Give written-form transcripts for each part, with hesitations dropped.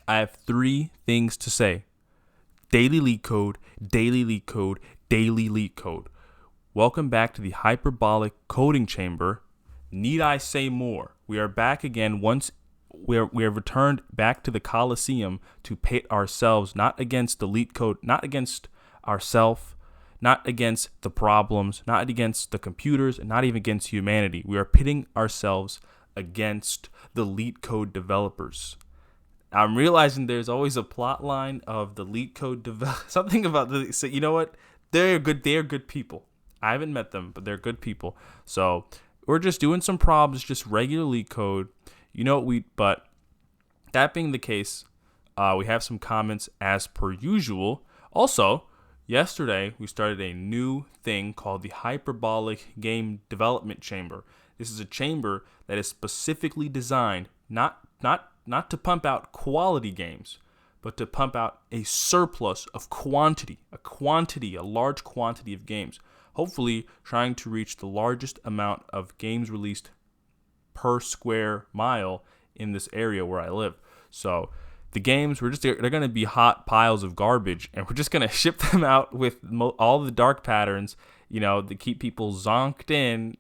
I have three things to say. Daily LeetCode, daily LeetCode, daily LeetCode. Welcome back to the hyperbolic coding chamber. Need I say more? We are back again once we have returned back to the Coliseum to pit ourselves not against the LeetCode, not against ourselves, not against the problems, not against the computers, and not even against humanity. We are pitting ourselves against the LeetCode developers. I'm realizing there's always a plot line of the LeetCode something about the. So you know what? They're good. They're good people. I haven't met them, but they're good people. So we're just doing some problems, just regular LeetCode. But that being the case, we have some comments as per usual. Also, yesterday we started a new thing called the Hyperbolic Game Development Chamber. This is a chamber that is specifically designed not to pump out quality games, but to pump out a surplus of quantity, a large quantity of games. Hopefully trying to reach the largest amount of games released per square mile in this area where I live. So the games, they're going to be hot piles of garbage, and we're just going to ship them out with all the dark patterns, to keep people zonked in,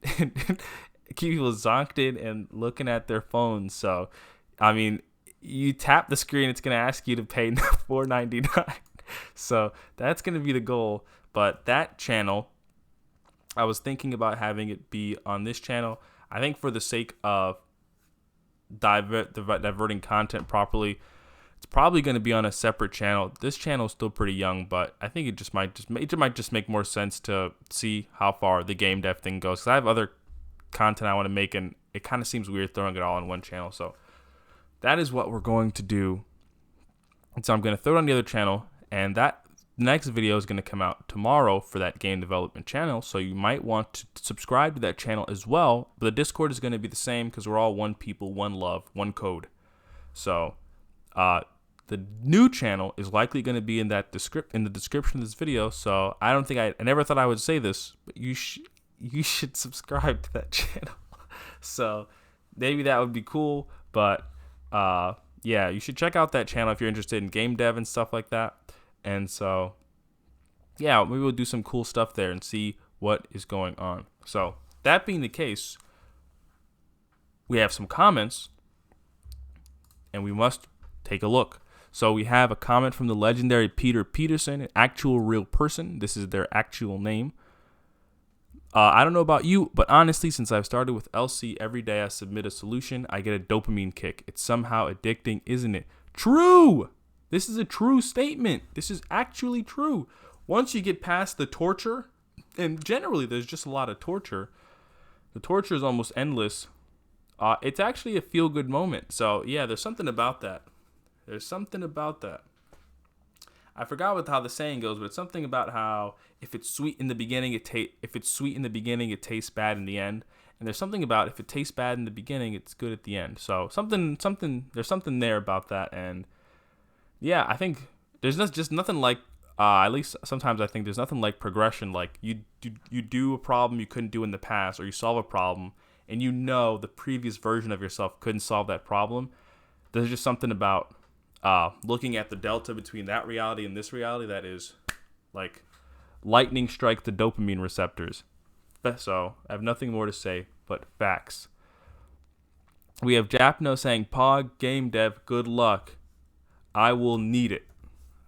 and looking at their phones. So, I mean, you tap the screen, it's going to ask you to pay $4.99. So that's going to be the goal. But that channel, I was thinking about having it be on this channel. I think for the sake of diverting content properly, it's probably going to be on a separate channel. This channel is still pretty young, but I think it might just make more sense to see how far the game dev thing goes. Because I have other content I want to make, and it kind of seems weird throwing it all on one channel. So that is what we're going to do. And so I'm going to throw it on the other channel, and that next video is going to come out tomorrow for that game development channel. So you might want to subscribe to that channel as well. But the Discord is going to be the same because we're all one people, one love, one code. So the new channel is likely going to be in the description of this video. So I never thought I would say this, but you should subscribe to that channel. So maybe that would be cool. But yeah, you should check out that channel if you're interested in game dev and stuff like that. And so, yeah, maybe we'll do some cool stuff there and see what is going on. So that being the case, we have some comments, and we must take a look. So we have a comment from the legendary Peter Peterson, an actual real person. This is their actual name. I don't know about you, but honestly, since I've started with LC every day I submit a solution, I get a dopamine kick. It's somehow addicting, isn't it? True! This is a true statement. This is actually true. Once you get past the torture, and generally there's just a lot of torture, the torture is almost endless. It's actually a feel-good moment. So yeah, there's something about that. I forgot how the saying goes, but it's something about how if it's sweet in the beginning, it tastes bad in the end. And there's something about if it tastes bad in the beginning, it's good at the end. So there's something there about that. And yeah, I think there's just nothing like, at least sometimes I think there's nothing like progression. Like you do a problem you couldn't do in the past, or you solve a problem and the previous version of yourself couldn't solve that problem. There's just something about looking at the delta between that reality and this reality that is like lightning strike the dopamine receptors. So I have nothing more to say but facts. We have Japno saying, Pog, game dev, good luck. I will need it.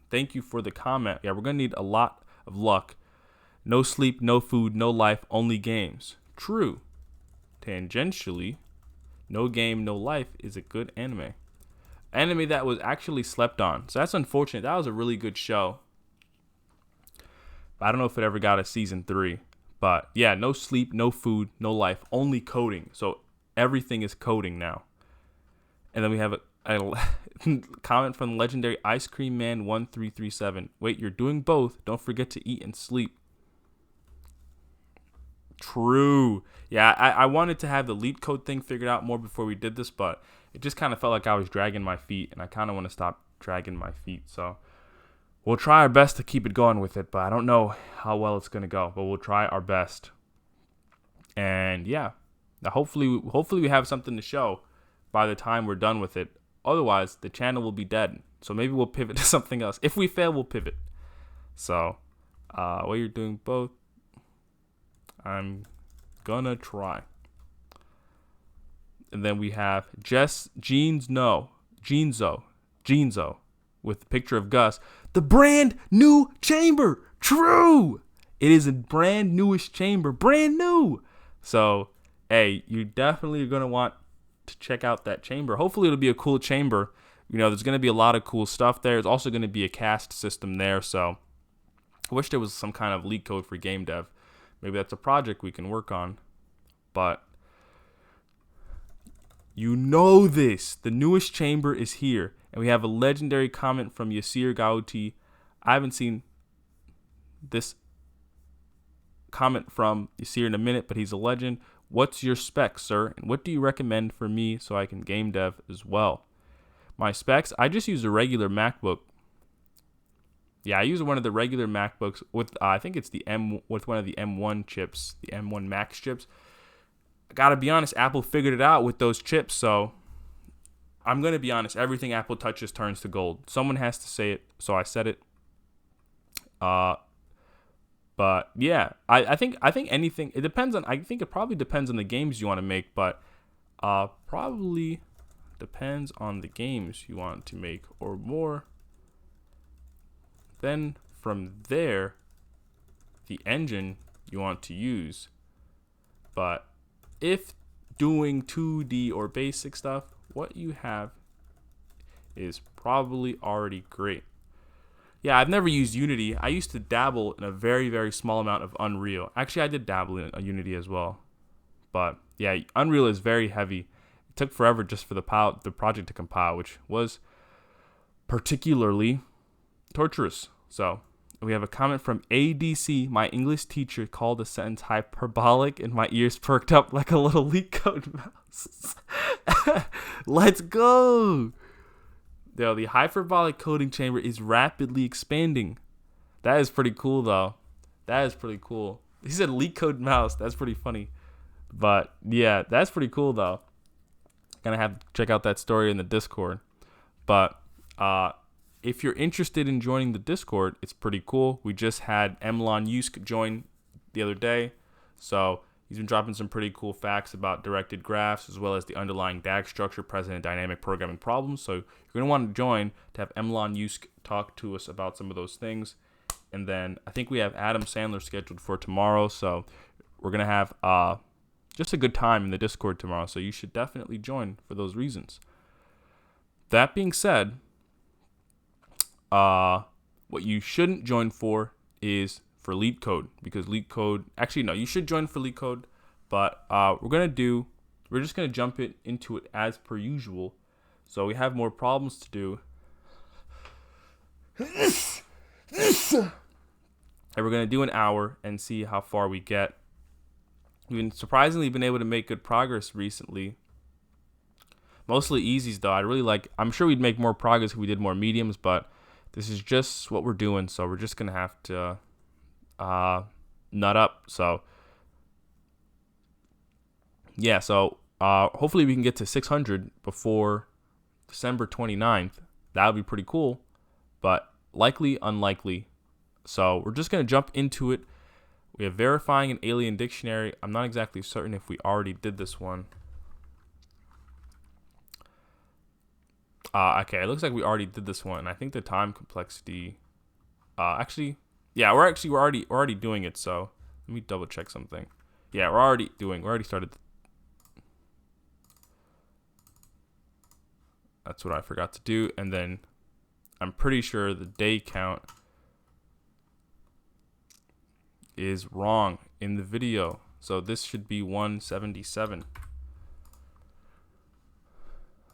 Thank you for the comment. Yeah, we're going to need a lot of luck. No sleep, no food, no life, only games. True. Tangentially, no game, no life is a good anime. Anime that was actually slept on. So that's unfortunate. That was a really good show. I don't know if it ever got a season 3. But yeah, no sleep, no food, no life, only coding. So everything is coding now. And then we have a comment from legendary Ice Cream Man 1337. Wait, you're doing both. Don't forget to eat and sleep. True. Yeah, I wanted to have the LeetCode thing figured out more before we did this, but it just kind of felt like I was dragging my feet, and I kind of want to stop dragging my feet. So we'll try our best to keep it going with it, but I don't know how well it's going to go, but we'll try our best. And yeah, hopefully we have something to show by the time we're done with it. Otherwise, the channel will be dead. So maybe we'll pivot to something else. If we fail, we'll pivot. So, while you're doing both, I'm gonna try. And then we have Genzo with a picture of Gus. The brand new chamber. True. It is a brand newish chamber. Brand new. So, hey, you definitely are going to want to check out that chamber. Hopefully it'll be a cool chamber. You know, there's going to be a lot of cool stuff there. There's also going to be a cast system there. So I wish there was some kind of LeetCode for game dev. Maybe that's a project we can work on. But you know this. The newest chamber is here. And we have a legendary comment from Yasir Gauti. I haven't seen this comment from Yasir in a minute, but he's a legend. What's your specs, sir? And what do you recommend for me so I can game dev as well? My specs, I just use a regular MacBook. Yeah, I use one of the regular MacBooks with, I think it's with one of the M1 chips, the M1 Max chips. I gotta be honest, Apple figured it out with those chips, so I'm gonna be honest, everything Apple touches turns to gold. Someone has to say it, so I said it. But yeah, I think anything, it depends on, I think it probably depends on the games you want to make, but probably depends on the games you want to make or more. Then from there, the engine you want to use. But if doing 2D or basic stuff, what you have is probably already great. Yeah, I've never used Unity. I used to dabble in a very, very small amount of Unreal. Actually, I did dabble in Unity as well. But yeah, Unreal is very heavy. It took forever just for the project to compile, which was particularly torturous. So we have a comment from ADC. My English teacher called the sentence hyperbolic and my ears perked up like a little LeetCode mouse. Let's go. Yo, the hyperbolic coding chamber is rapidly expanding. That is pretty cool, though. That is pretty cool. He said LeetCode mouse. That's pretty funny. But yeah, that's pretty cool, though. Gonna have to check out that story in the Discord. But if you're interested in joining the Discord, it's pretty cool. We just had Emlon Yusk join the other day. So he's been dropping some pretty cool facts about directed graphs as well as the underlying DAG structure present in dynamic programming problems. So you're going to want to join to have Emlon Yusk talk to us about some of those things. And then I think we have Adam Sandler scheduled for tomorrow. So we're going to have just a good time in the Discord tomorrow. So you should definitely join for those reasons. That being said, what you shouldn't join for is for LeetCode, because LeetCode, actually no, you should join for LeetCode, but we're just gonna jump into it as per usual. So we have more problems to do. And we're gonna do an hour and see how far we get. We've surprisingly been able to make good progress recently. Mostly easies though. I'm sure we'd make more progress if we did more mediums, but this is just what we're doing, so we're just gonna have to nut up. So yeah, so hopefully we can get to 600 before December 29th. That would be pretty cool, but likely unlikely. So we're just gonna jump into it. We have verifying an alien dictionary. I'm not exactly certain if we already did this one. Okay, it looks like we already did this one. I think the time complexity, actually, yeah, we're already doing it. So let me double check something. Yeah, we already started. That's what I forgot to do. And then I'm pretty sure the day count is wrong in the video. So this should be 177.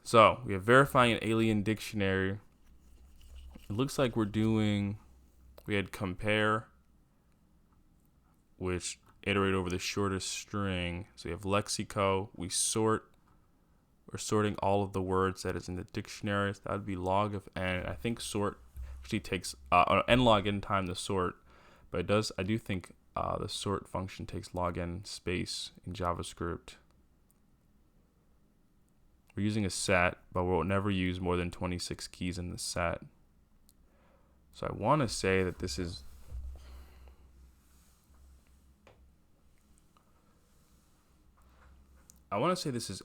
So we have verifying an alien dictionary. It looks like we had compare, which iterate over the shortest string. So we have lexico. We're sorting all of the words that is in the dictionary. So that would be log of n. I think sort actually takes n log n time to sort, but I do think the sort function takes log n space in JavaScript. We're using a set, but we'll never use more than 26 keys in the set. So I want to say that this is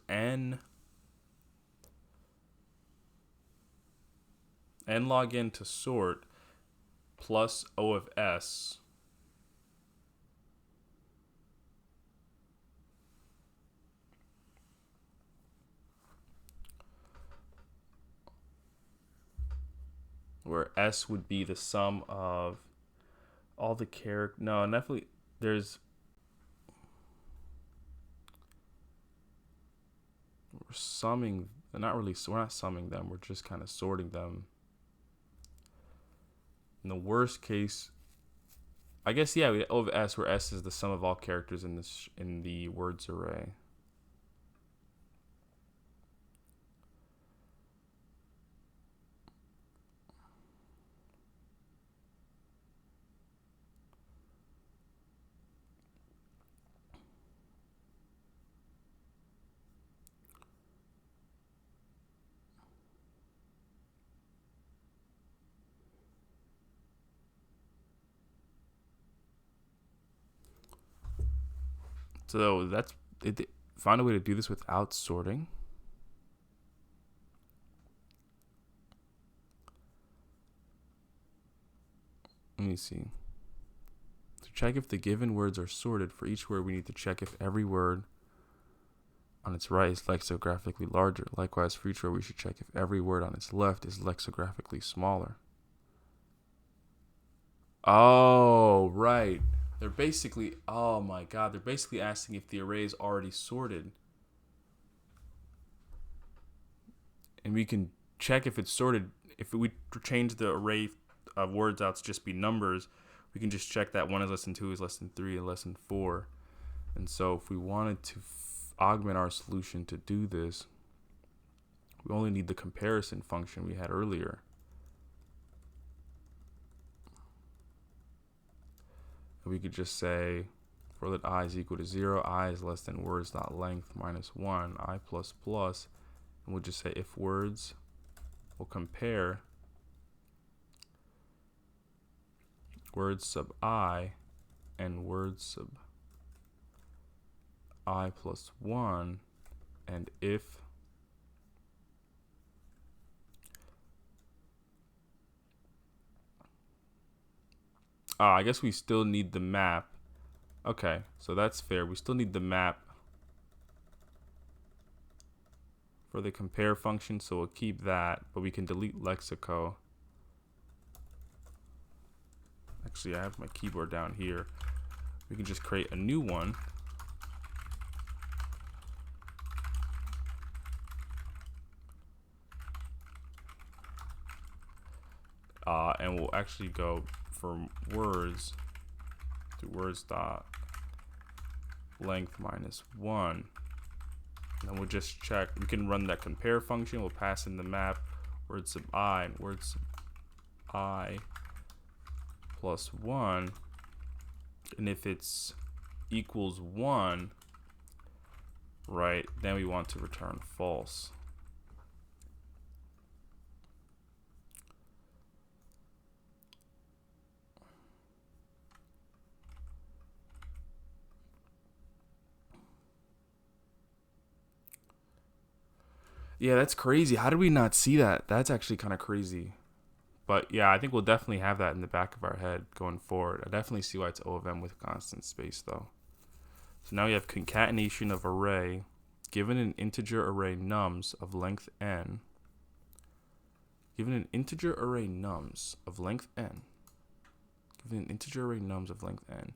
n log n to sort plus O of s where s would be the sum of all the character. No, definitely there's we're summing. We're not summing them. We're just kind of sorting them. In the worst case, I guess we O of s, where s is the sum of all characters in the words array. So that's it. Find a way to do this without sorting. Let me see. To check if the given words are sorted, for each word we need to check if every word on its right is lexicographically larger. Likewise, for each word we should check if every word on its left is lexicographically smaller. Oh, right. They're basically, oh my god, they're basically asking if the array is already sorted. And we can check if it's sorted. If we change the array of words out to just be numbers, we can just check that 1 is less than 2 is less than 3 and less than 4. And so if we wanted to augment our solution to do this, we only need the comparison function we had earlier. We could just say for let I is equal to 0, I is less than words dot length minus 1, I plus plus, and we'll just say if words will compare words sub I and words sub I plus 1, and if I guess we still need the map. Okay, so that's fair. We still need the map for the compare function, so we'll keep that, but we can delete lexico. Actually, I have my keyboard down here. We can just create a new one. And we'll actually go from words to words dot length minus 1. And then we'll just check. We can run that compare function. We'll pass in the map words sub I and words sub I plus 1. And if it's equals 1, right, then we want to return false. Yeah, that's crazy. How did we not see that? That's actually kind of crazy. But yeah, I think we'll definitely have that in the back of our head going forward. I definitely see why it's O of M with constant space though. So now we have concatenation of array given an integer array nums of length n. Given an integer array nums of length n. Given an integer array nums of length n.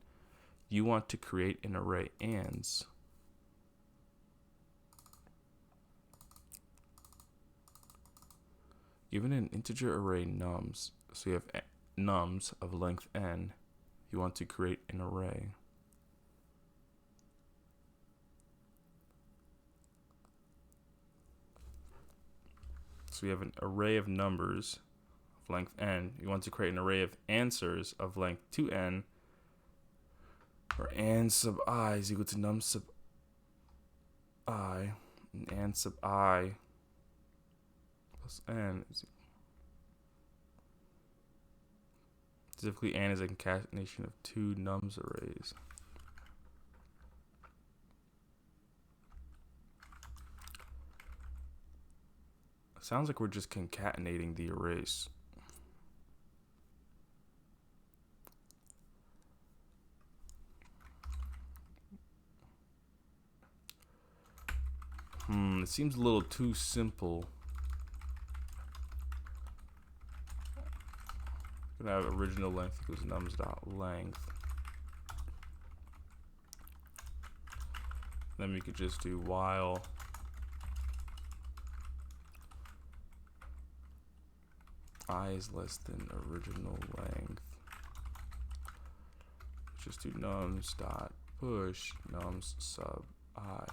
You want to create an array ands. Given an integer array nums, so you have nums of length n, you want to create an array. So we have an array of numbers of length n. You want to create an array of answers of length 2n, where n sub I is equal to num sub I, and n sub I plus n is specifically n is a concatenation of two nums arrays. Sounds like we're just concatenating the arrays. It seems a little too simple. We're gonna have original length equals nums dot length. Then we could just do while I is less than original length. Just do nums dot push nums sub I.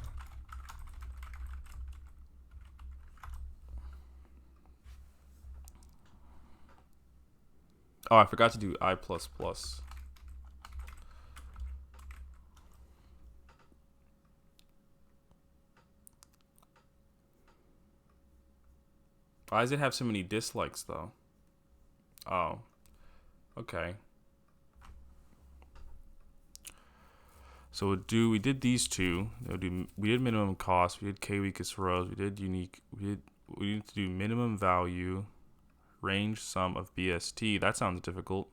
Oh, I forgot to do I plus plus. Why does it have so many dislikes though? Oh, okay. So we did these two. We did minimum cost. We did k weakest rows. We did unique. We need to do minimum value, range sum of BST. That sounds difficult.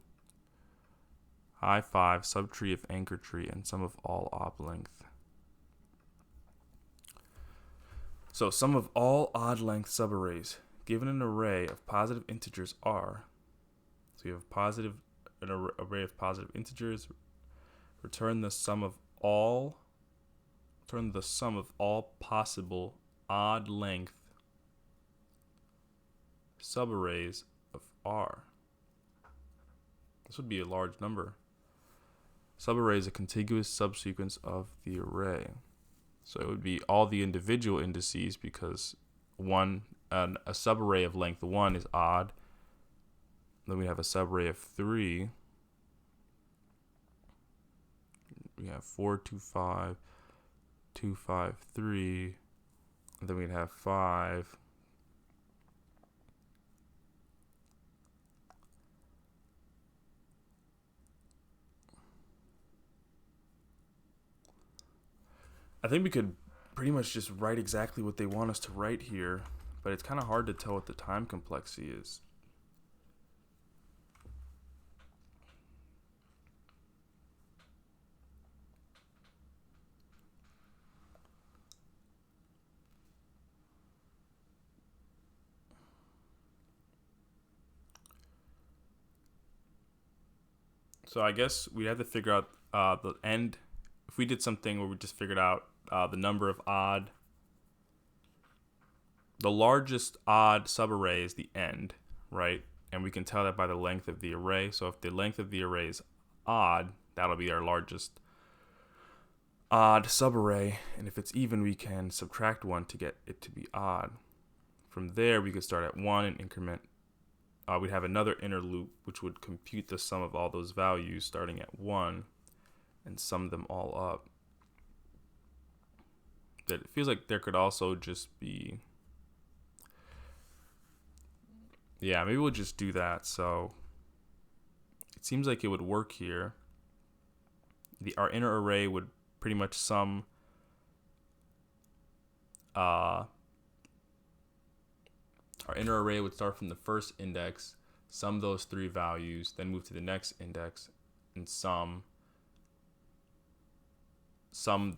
High 5 subtree of anchor tree and sum of all op length. So sum of all odd length subarrays given an array of positive integers are. So you have an array of positive integers. Return the sum of all possible odd length subarrays of R. This would be a large number. Subarray is a contiguous subsequence of the array. So it would be all the individual indices because a subarray of length 1 is odd. Then we have a subarray of 3. We have 4, 2, 5, 2, 5, 3. And then we'd have 5. I think we could pretty much just write exactly what they want us to write here, but it's kind of hard to tell what the time complexity is. So I guess we'd have to figure out the end. If we did something where we just figured out the number of odd, the largest odd subarray is the end, right? And we can tell that by the length of the array. So if the length of the array is odd, that'll be our largest odd subarray. And if it's even, we can subtract 1 to get it to be odd. From there, we could start at 1 and increment. We'd have another inner loop, which would compute the sum of all those values starting at 1 and sum them all up. But it feels like there could also just be... Yeah, maybe we'll just do that. So it seems like it would work here. Our inner array would pretty much sum our inner array would start from the first index, sum those 3 values, then move to the next index and sum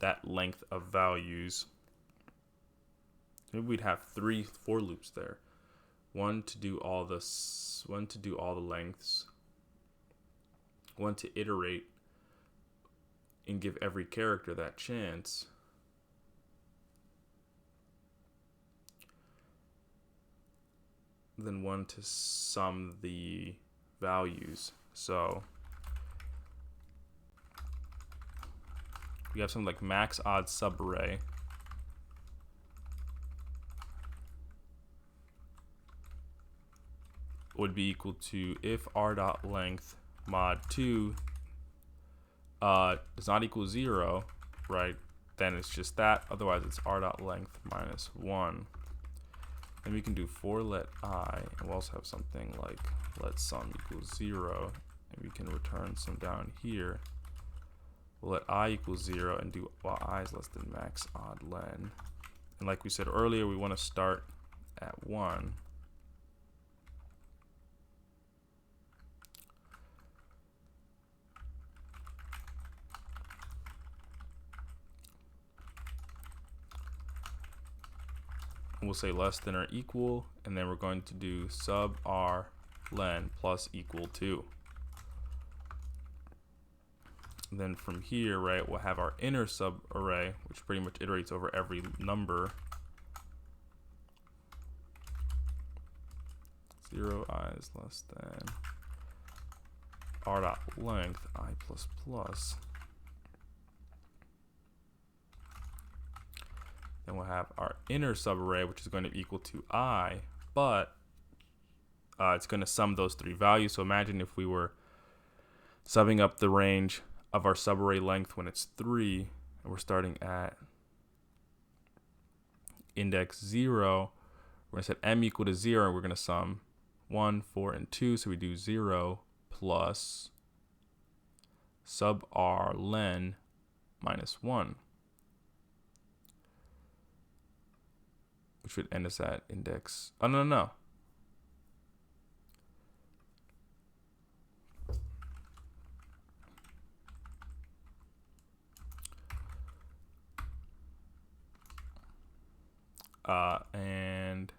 that length of values. Maybe we'd have 3 for loops there. One to do all the lengths, one to iterate and give every character that chance. Then one to sum the values. So we have something like max odd subarray. Would be equal to if r.length mod 2 does not equal 0, right? Then it's just that. Otherwise, it's r.length minus 1. Then we can do for let I, and we'll also have something like let sum equals 0, and we can return some down here. We'll let I equals 0 and do while I is less than max odd len. And like we said earlier, we want to start at 1. We'll say less than or equal, and then we're going to do sub r len plus equal to. And then from here, right, we'll have our inner sub array, which pretty much iterates over every number. 0 I is less than r dot length I plus plus. Then we'll have our inner subarray, which is going to be equal to I, but it's going to sum those three values. So imagine if we were subbing up the range of our subarray length when it's 3, and we're starting at index 0. We're going to set m equal to 0, and we're going to sum 1, 4, and 2. So we do 0 plus sub r len minus 1. Which would end us at index. Oh, no. And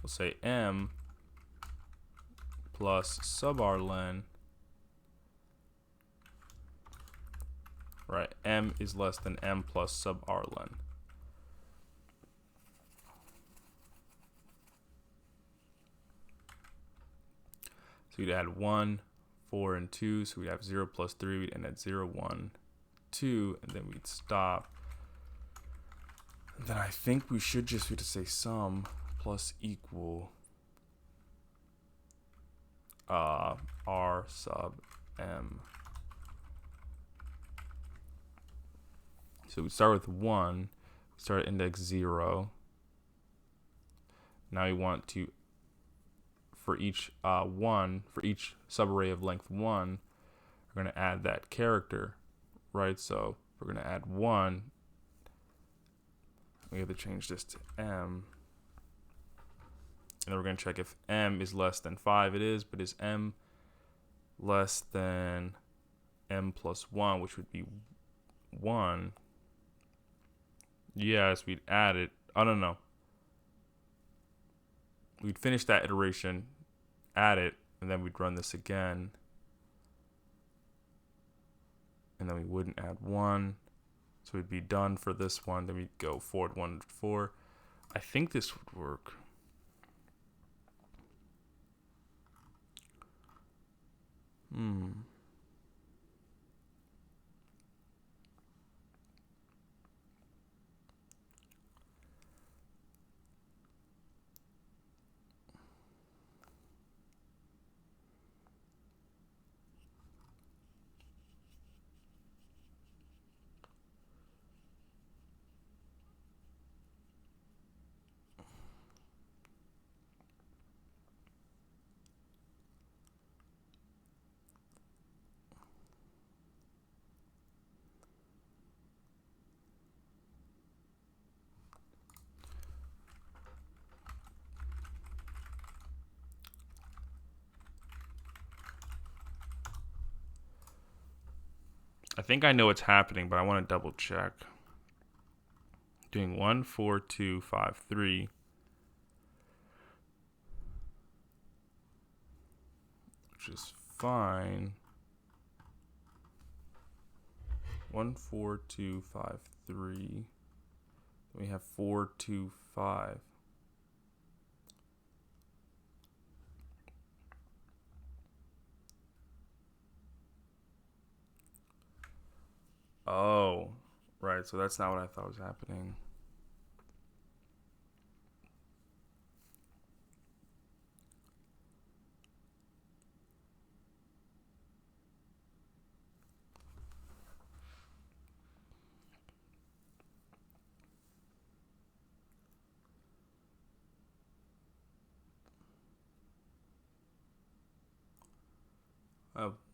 we'll say m plus sub r len. Right, m is less than m plus sub r len. So we'd add 1, 4, and 2. So we'd have 0 plus 3. We'd end at 0, 1, 2, and then we'd stop. And then I think we should just be to say sum plus equal r sub m. So we start with 1, we start at index 0. Now we want to, for each for each subarray of length 1, we're going to add that character, right? So we're going to add 1. We have to change this to m. And then we're going to check if m is less than 5. It is, but is m less than m plus 1, which would be 1? Yes, we'd add it. Oh, no. We'd finish that iteration, add it, and then we'd run this again. And then we wouldn't add 1. So we'd be done for this one. Then we'd go forward 1 to 4. I think this would work. I think I know what's happening, but I want to double check. Doing 1, 4, 2, 5, 3. Which is fine. 1, 4, 2, 5, 3. We have 4, 2, 5. Oh, right. So that's not what I thought was happening.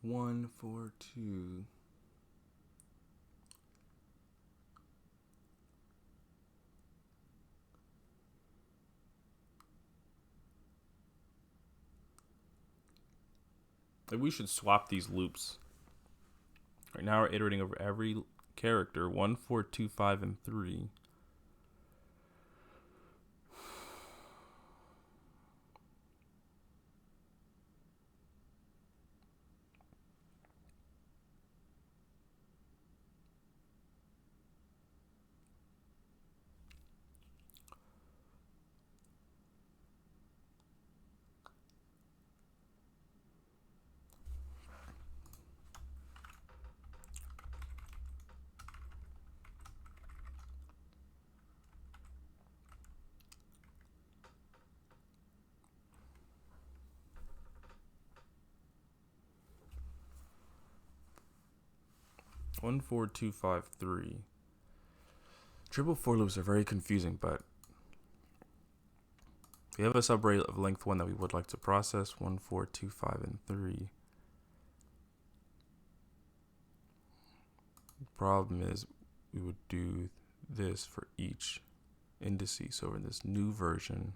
1, 4, 2. Maybe we should swap these loops. Right now we're iterating over every character. 1, 4, 2, 5, and 3. One, 4, 2, 5, 3. Triple for loops are very confusing, but we have a subarray of length 1 that we would like to process. 1, 4, 2, 5, and 3. The problem is we would do this for each indices. So in this new version,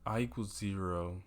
I equals 0.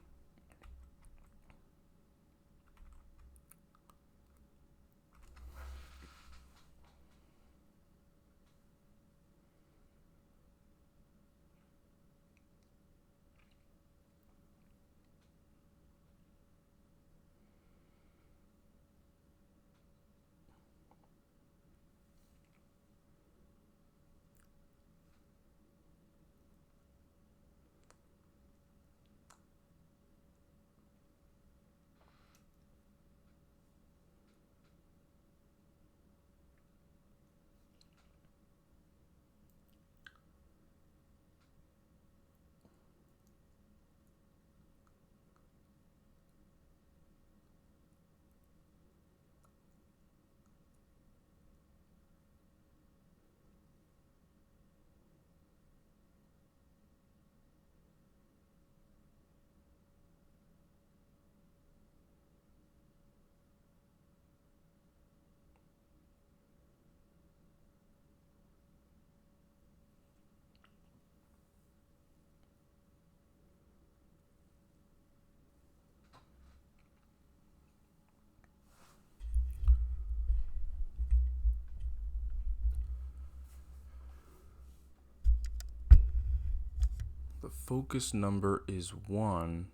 The focus number is 1.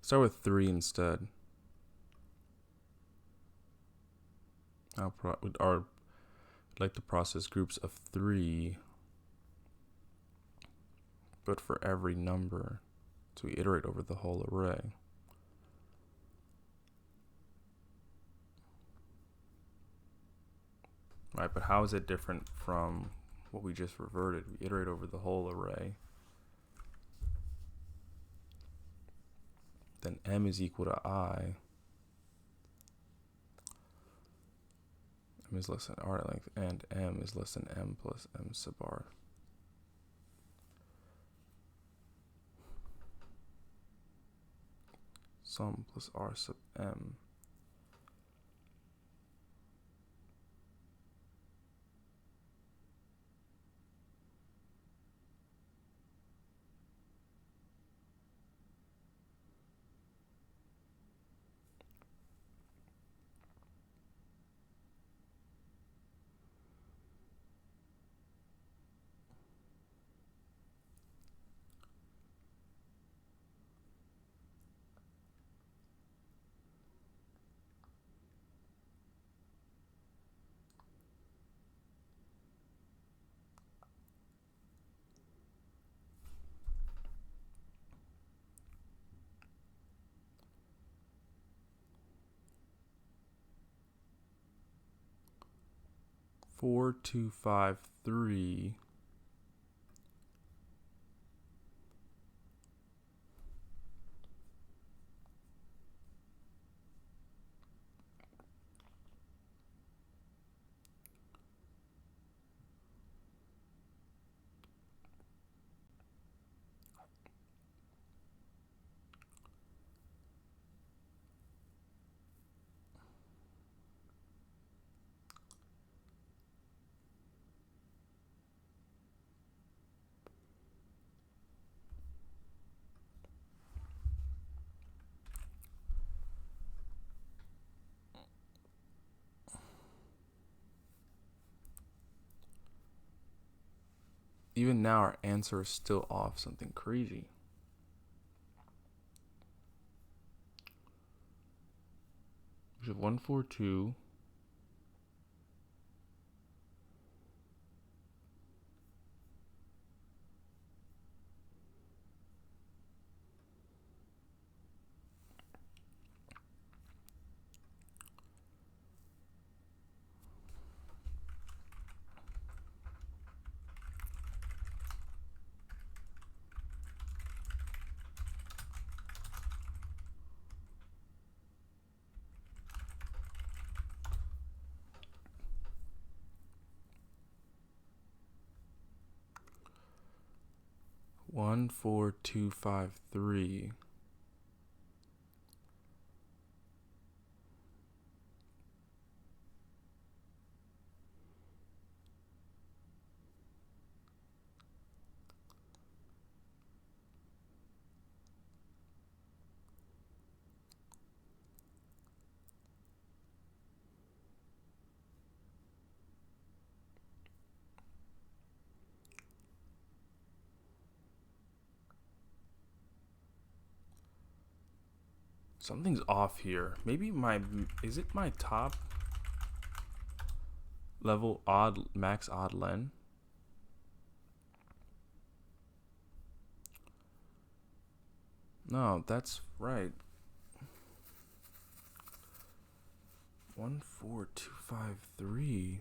Start with 3 instead. I'd like to process groups of 3, but for every number. So we iterate over the whole array. Right, but how is it different from what we just reverted? We iterate over the whole array. Then m is equal to I. M is less than r at length, and m is less than m plus m sub r. Sum plus r sub m. 4253. Even now, our answer is still off. Something crazy. We have 142. One, 4, 2, 5, 3. Something's off here. Maybe is it my top level max odd len? No, that's right. 14253.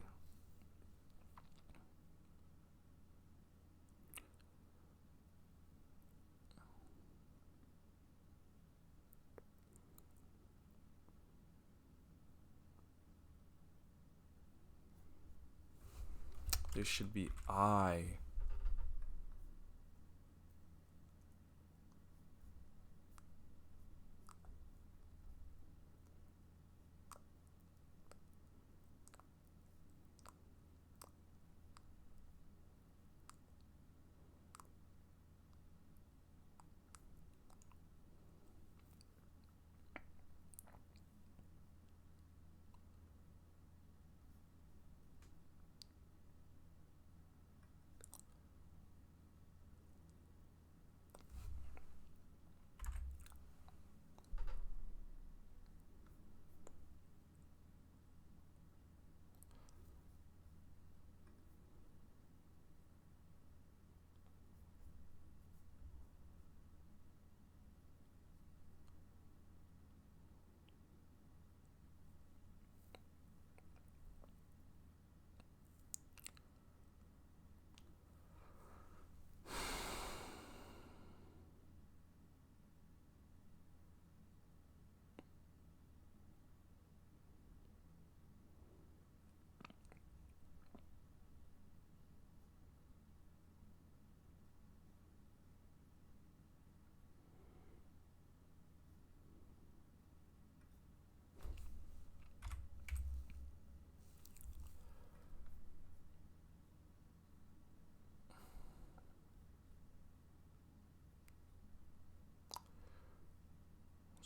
There should be I.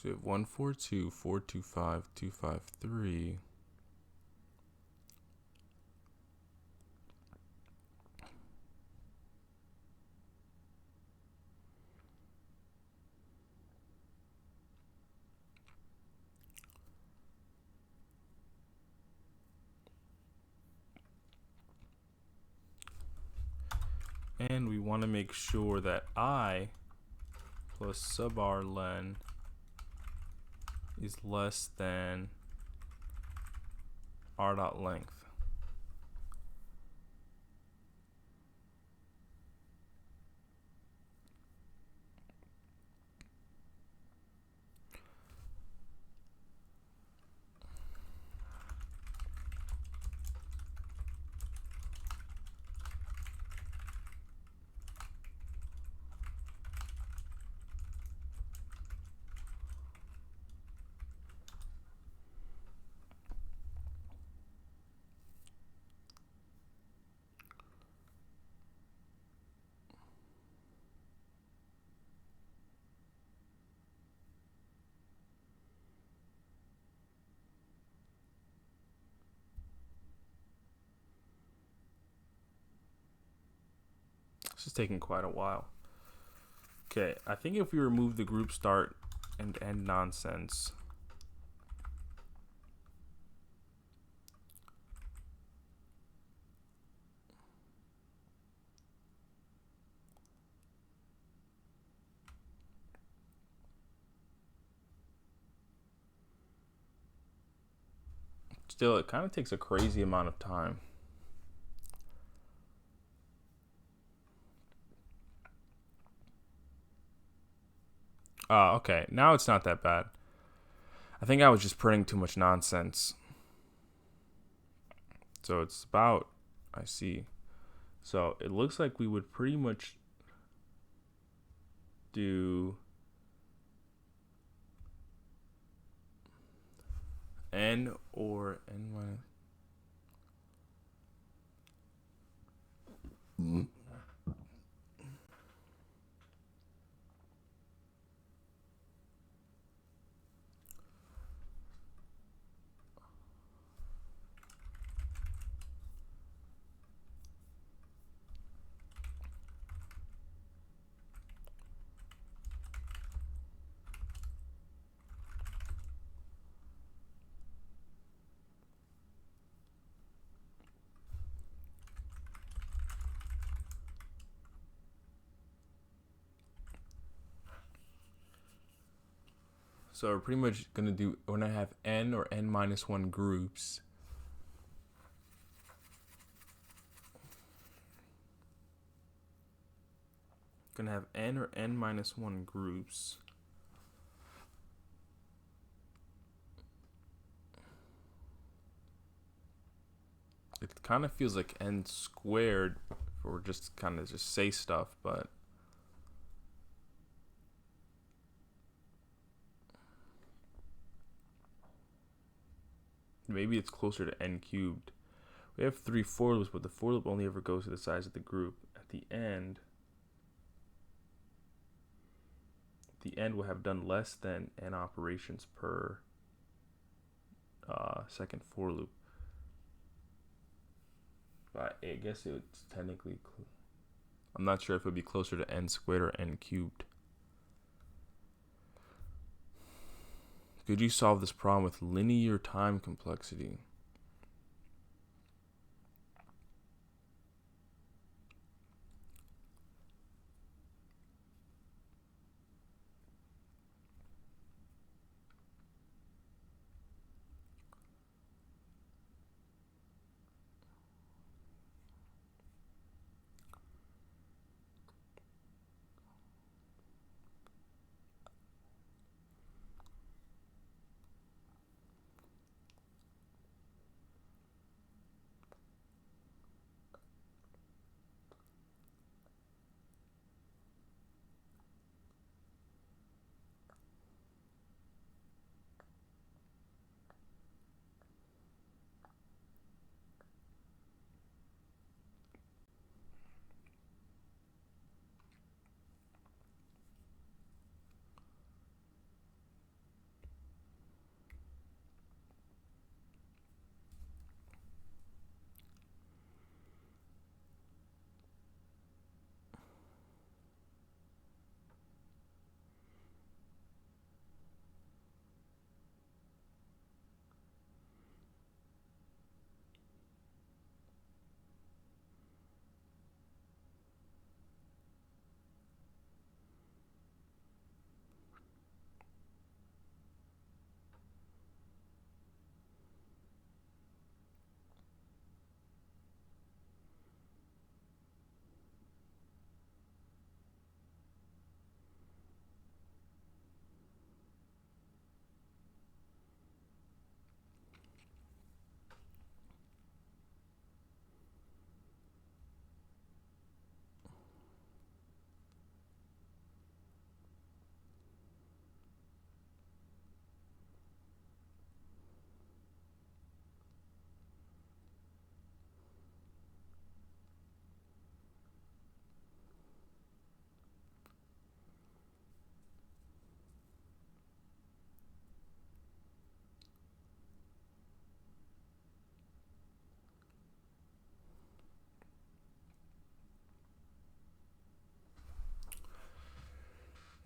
So we have 142, 425, 253. And we want to make sure that I plus sub r len is less than r dot length. This is taking quite a while. Okay, I think if we remove the group start and end nonsense, still it kind of takes a crazy amount of time. Okay, now it's not that bad. I think I was just printing too much nonsense. So it's about, I see. So it looks like we would pretty much do n or n minus. So we're pretty much gonna do, we're gonna have n or n minus 1 groups. Gonna have n or n minus 1 groups. It kind of feels like n squared, or just kind of just say stuff, but maybe it's closer to n cubed. We have 3 for loops, but the for loop only ever goes to the size of the group. At the end we'll have done less than n operations per second for loop. But I guess it's technically, I'm not sure if it would be closer to n squared or n cubed. Could you solve this problem with linear time complexity?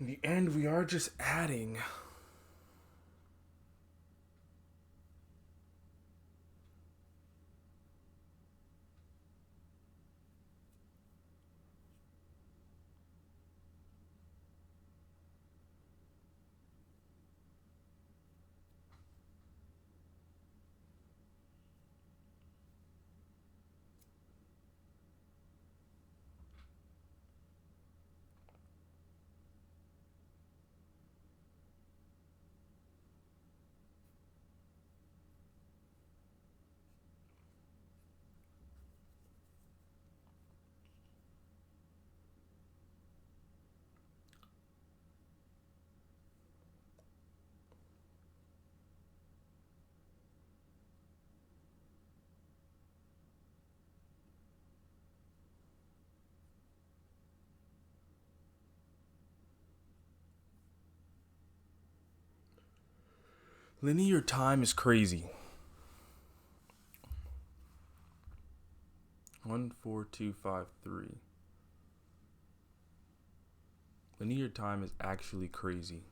In the end, we are just adding. Linear time is crazy. 14253. Linear time is actually crazy.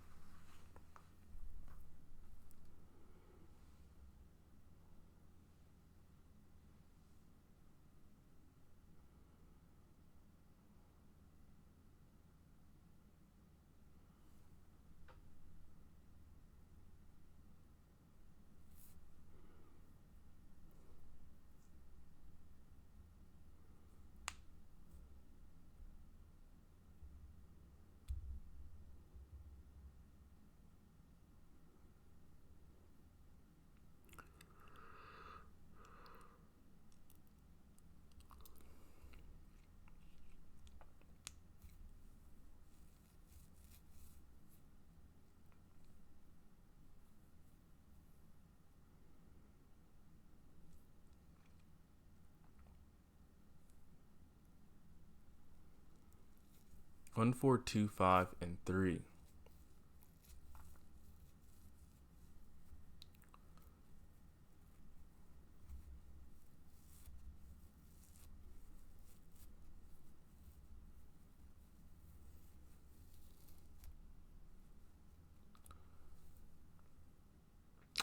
One, 4, 2, 5, and 3.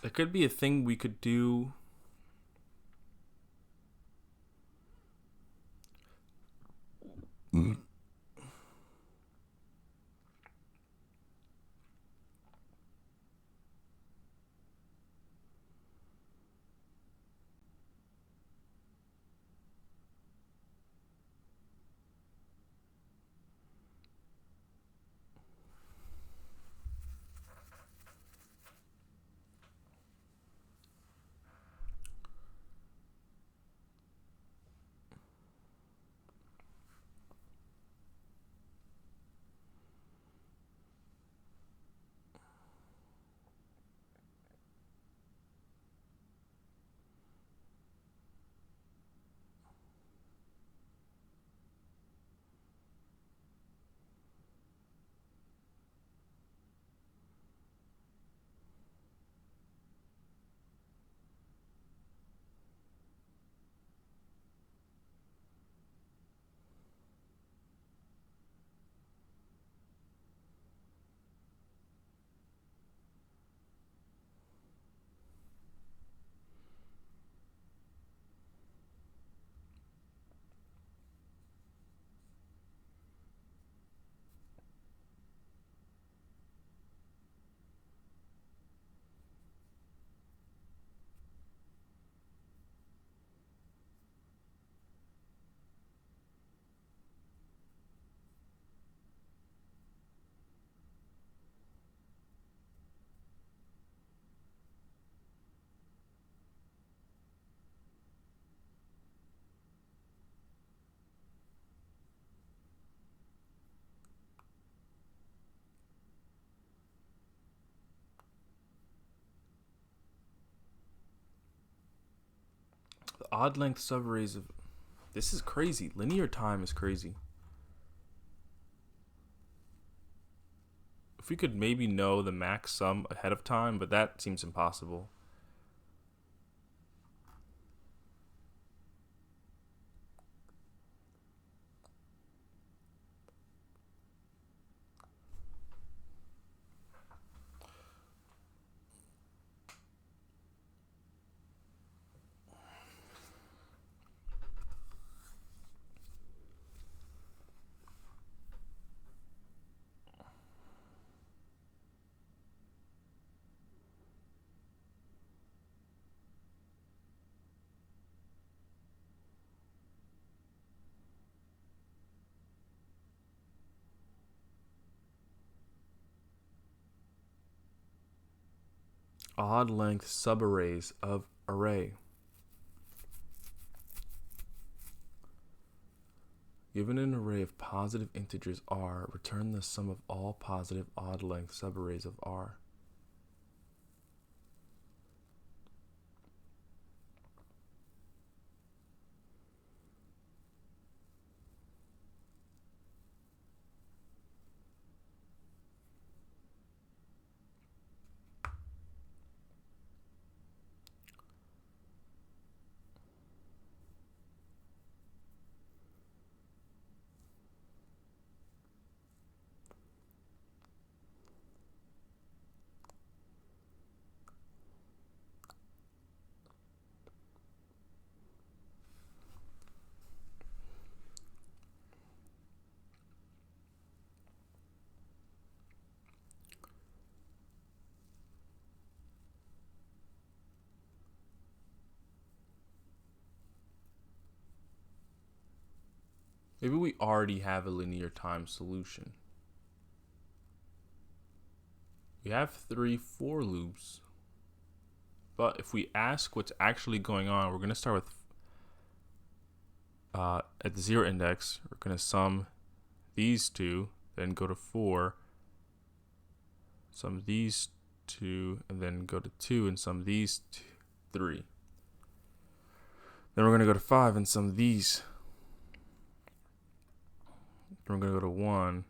It could be a thing we could do. The odd length subarrays of. This is crazy. Linear time is crazy. If we could maybe know the max sum ahead of time, but that seems impossible. Odd length subarrays of array. Given an array of positive integers r, return the sum of all positive odd length subarrays of r. Maybe we already have a linear time solution. We have 3 for loops. But if we ask what's actually going on, we're going to start with, at the 0 index, we're going to sum these two, then go to 4, sum these two, and then go to 2 and sum these 3. Then we're going to go to 5 and sum these. Then we're going to go to 1.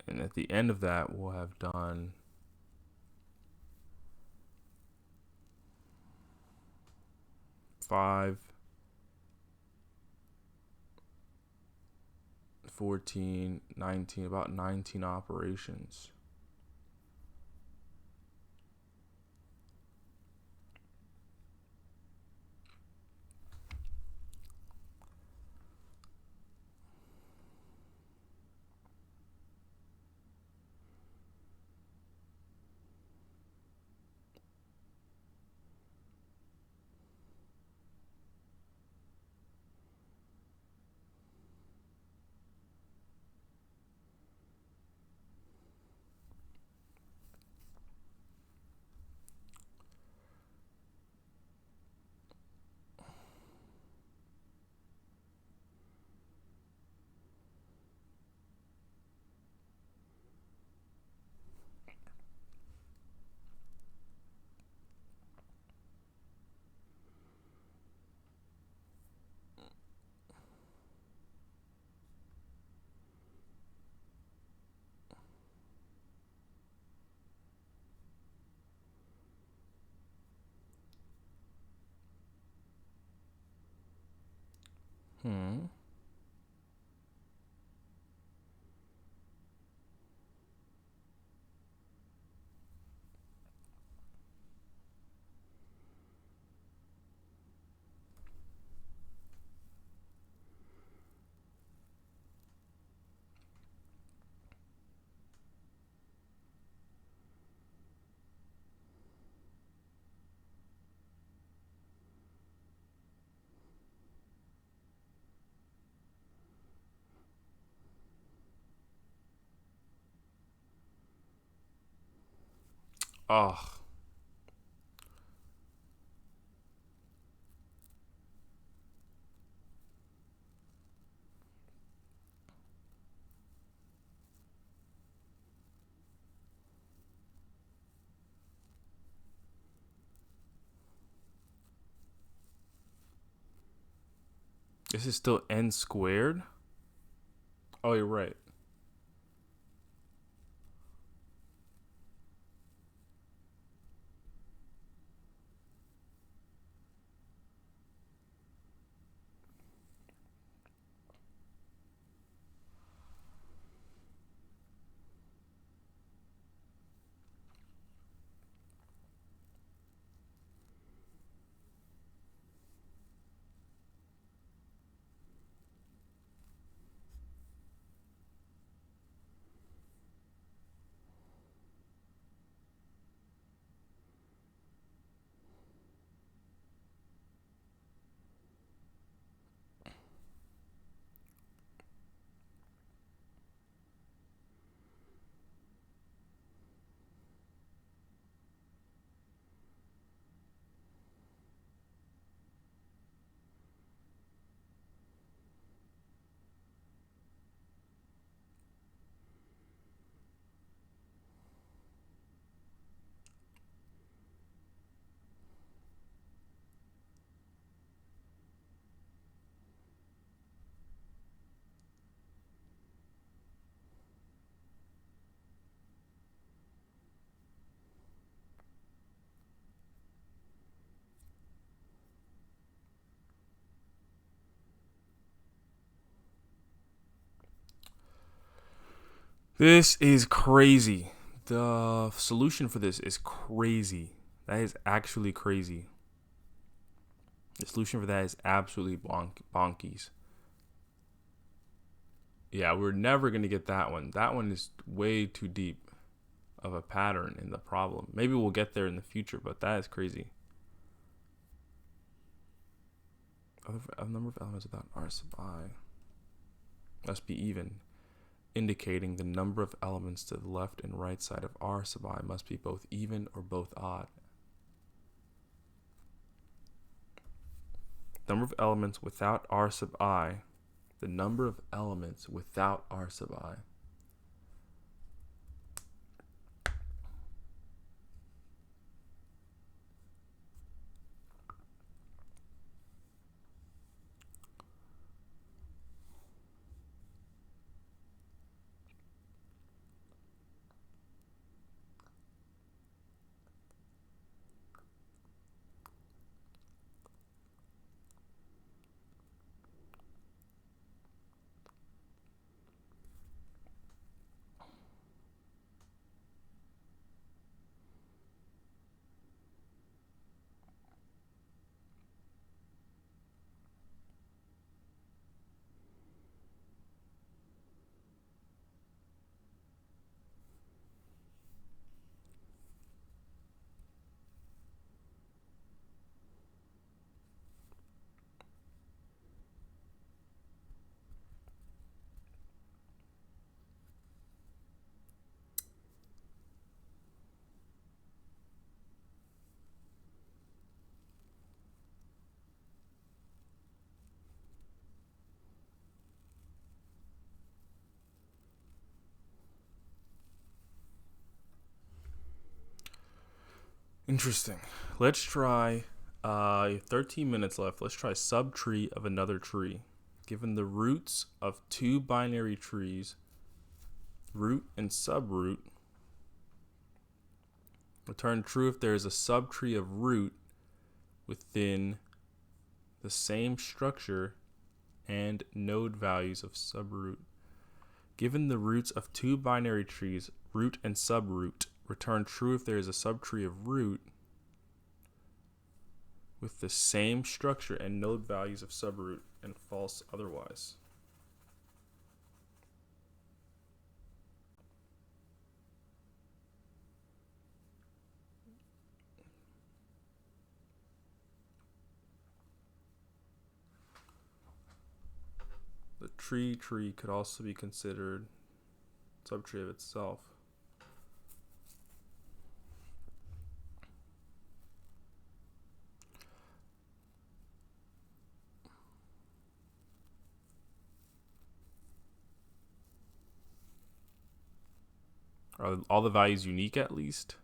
And at the end of that, we'll have done 5, 14, 19, about 19 operations. Hmm. Oh, this is still n squared? Oh, you're right. This is crazy. The solution for this is crazy. That is actually crazy. The solution for that is absolutely bonkies. Yeah, we're never going to get that one. That one is way too deep of a pattern in the problem. Maybe we'll get there in the future, but that is crazy. A number of elements without r sub I must be even, indicating the number of elements to the left and right side of r sub I must be both even or both odd. Number of elements without r sub I, the number of elements without r sub I. Interesting. Let's try 13 minutes left. Let's try subtree of another tree. Given the roots of two binary trees, root and subroot, return true if there is a subtree of root within the same structure and node values of subroot. Given the roots of two binary trees, root and subroot, return true if there is a subtree of root with the same structure and node values of subroot, and false otherwise. The tree could also be considered subtree of itself. Are all the values unique at least?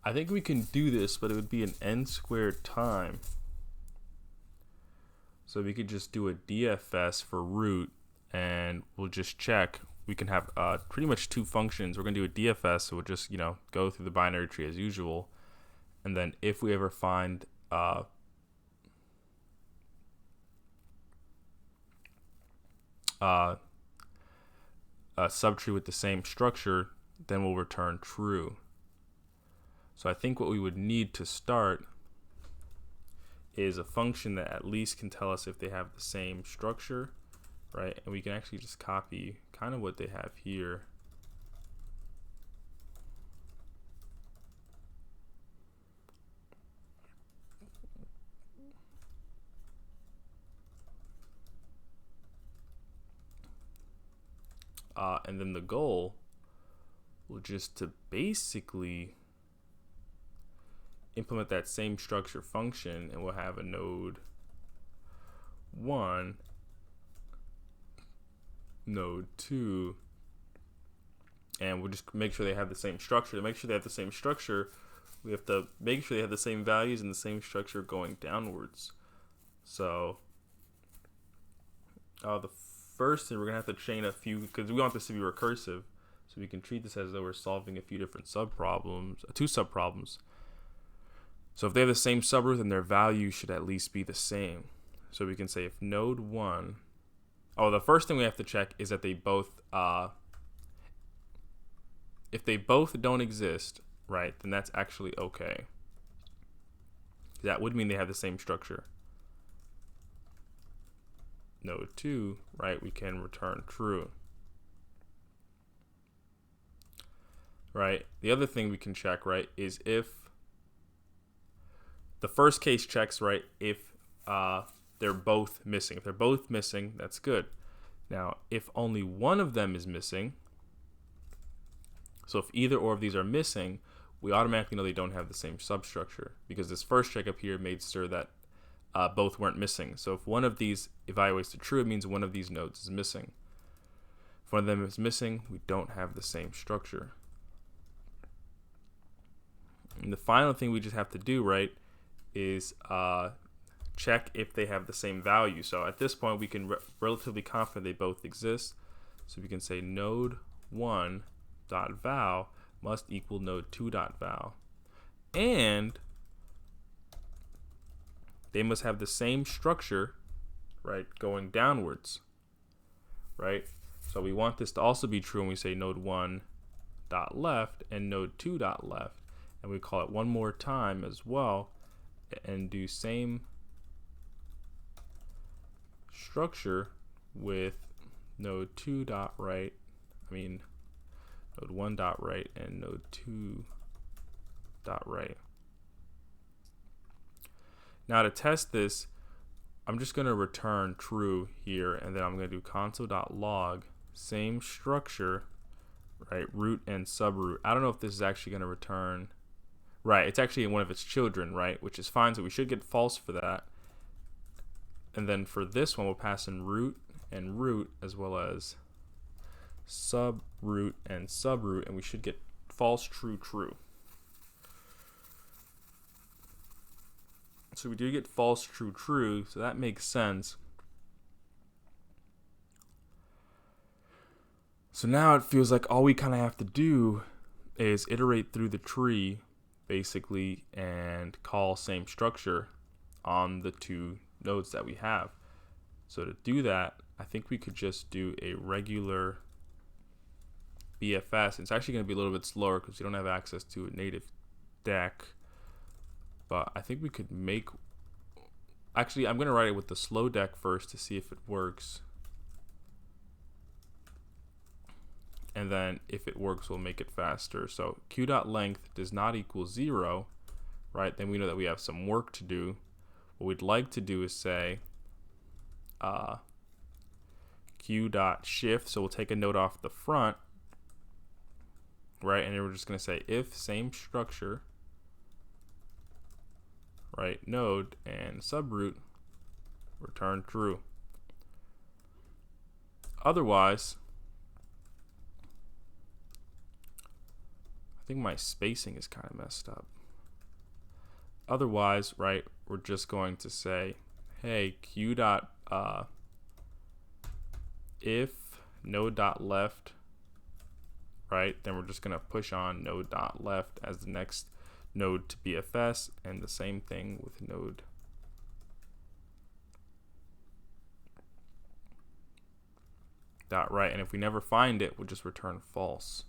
I think we can do this, but it would be an n squared time. So we could just do a DFS for root, and we'll just check. We can have pretty much two functions. We're going to do a DFS, so we'll just go through the binary tree as usual. And then if we ever find a subtree with the same structure, then we'll return true. So I think what we would need to start is a function that at least can tell us if they have the same structure, right? And we can actually just copy kind of what they have here. And then the goal will just to basically implement that same structure function, and we'll have a node 1, node 2, and we'll just make sure they have the same structure. To make sure they have the same structure, we have to make sure they have the same values and the same structure going downwards. So The first thing we're gonna have to chain a few because we want this to be recursive, so we can treat this as though we're solving a few different subproblems, two subproblems. So if they have the same subroot, then their value should at least be the same. So we can say if node 1, the first thing we have to check is that they both, if they both don't exist, right, then that's actually okay. That would mean they have the same structure. Node 2, right, we can return true. Right, the other thing we can check, right, is if the first case checks, right, if they're both missing. If they're both missing, that's good. Now, if only one of them is missing, so if either or of these are missing, we automatically know they don't have the same substructure because this first check up here made sure that both weren't missing. So if one of these evaluates to true, it means one of these nodes is missing. If one of them is missing, we don't have the same structure. And the final thing we just have to do, right, is check if they have the same value. So at this point, we can relatively confident they both exist. So we can say node 1.val must equal node 2.val. And they must have the same structure, right, going downwards, right? So we want this to also be true when we say node 1.left and node 2.left. And we call it one more time as well and do same structure with node 2.right, node 1.right and node 2.right. Now to test this, I'm just going to return true here, and then I'm going to do console.log same structure, right, root and subroot. I don't know if this is actually going to return, right, it's actually one of its children, right, which is fine, so we should get false for that. And then for this one, we'll pass in root and root as well as subroot and subroot, and we should get false, true, true. So we do get false, true, true, so that makes sense. So now it feels like all we kind of have to do is iterate through the tree, basically, and call same structure on the two nodes that we have. So to do that, I think we could just do a regular BFS. It's actually going to be a little bit slower because you don't have access to a native deck. But I think we could make, actually I'm going to write it with the slow deck first to see if it works. And then if it works, we'll make it faster. So q.length does not equal 0, right? Then we know that we have some work to do. What we'd like to do is say q.shift, so we'll take a node off the front, right? And then we're just going to say if same structure, right, node and subroot, return true. Otherwise, I think my spacing is kind of messed up. Otherwise, right, we're just going to say, hey, q dot if node dot left, right, then we're just going to push on node dot left as the next node to BFS, and the same thing with node dot right. And if we never find it, we'll just return false.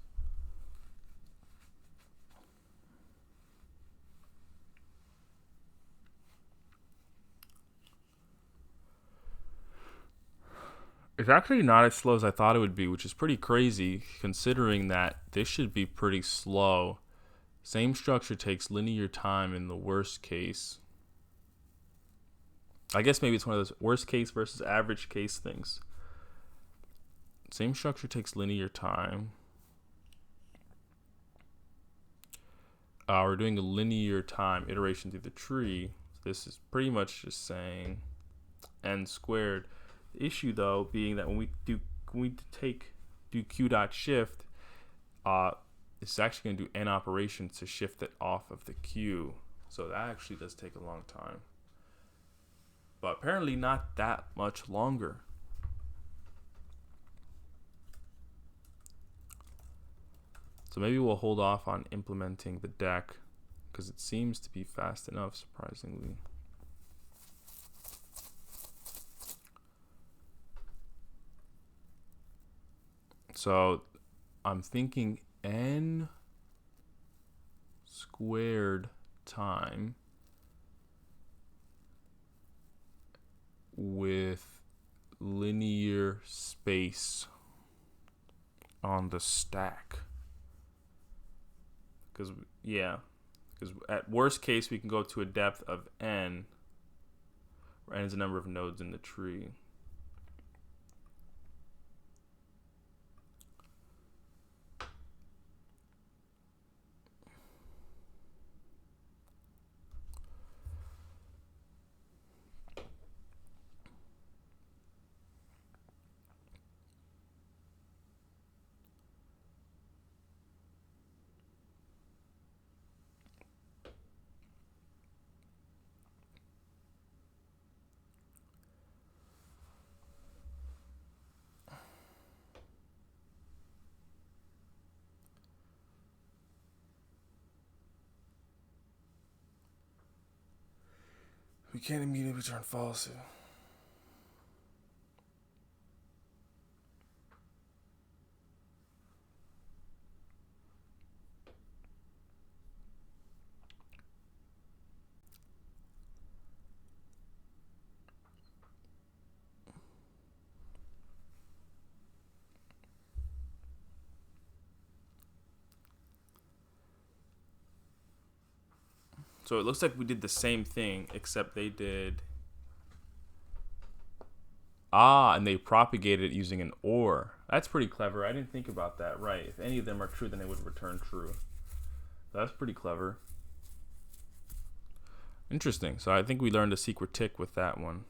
It's actually not as slow as I thought it would be, which is pretty crazy considering that this should be pretty slow. Same structure takes linear time in the worst case. I guess maybe it's one of those worst case versus average case things. Same structure takes linear time. We're doing a linear time iteration through the tree. This is pretty much just saying n squared. The issue though being that when we do q.shift, it's actually going to do n operations to shift it off of the queue. So that actually does take a long time. But apparently not that much longer. So maybe we'll hold off on implementing the deck because it seems to be fast enough, surprisingly. So I'm thinking n squared time with linear space on the stack. Because at worst case, we can go to a depth of n, where n is the number of nodes in the tree. We can't immediately return false. So it looks like we did the same thing, except they did. And they propagated it using an OR. That's pretty clever. I didn't think about that. Right. If any of them are true, then they would return true. That's pretty clever. Interesting. So I think we learned a secret tick with that one.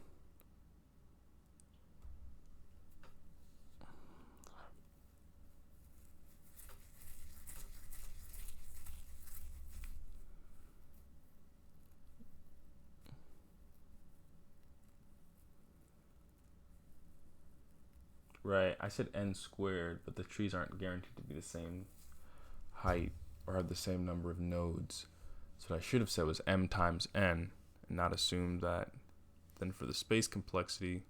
Right. I said n squared, but the trees aren't guaranteed to be the same height or have the same number of nodes. So what I should have said was m times n and not assume that. Then for the space complexity,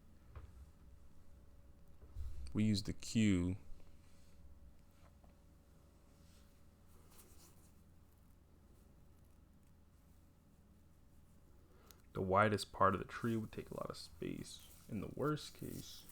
we use the Q. The widest part of the tree would take a lot of space in the worst case.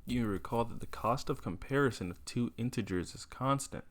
You recall that the cost of comparison of two integers is constant.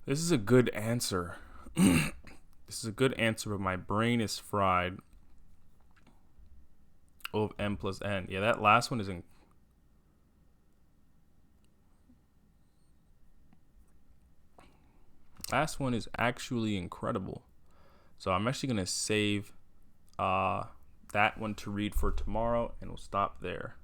This is a good answer. This is a good answer, but my brain is fried. O of n plus n. Yeah, that last one is in. Last one is actually incredible. So I'm actually gonna save that one to read for tomorrow, and we'll stop there.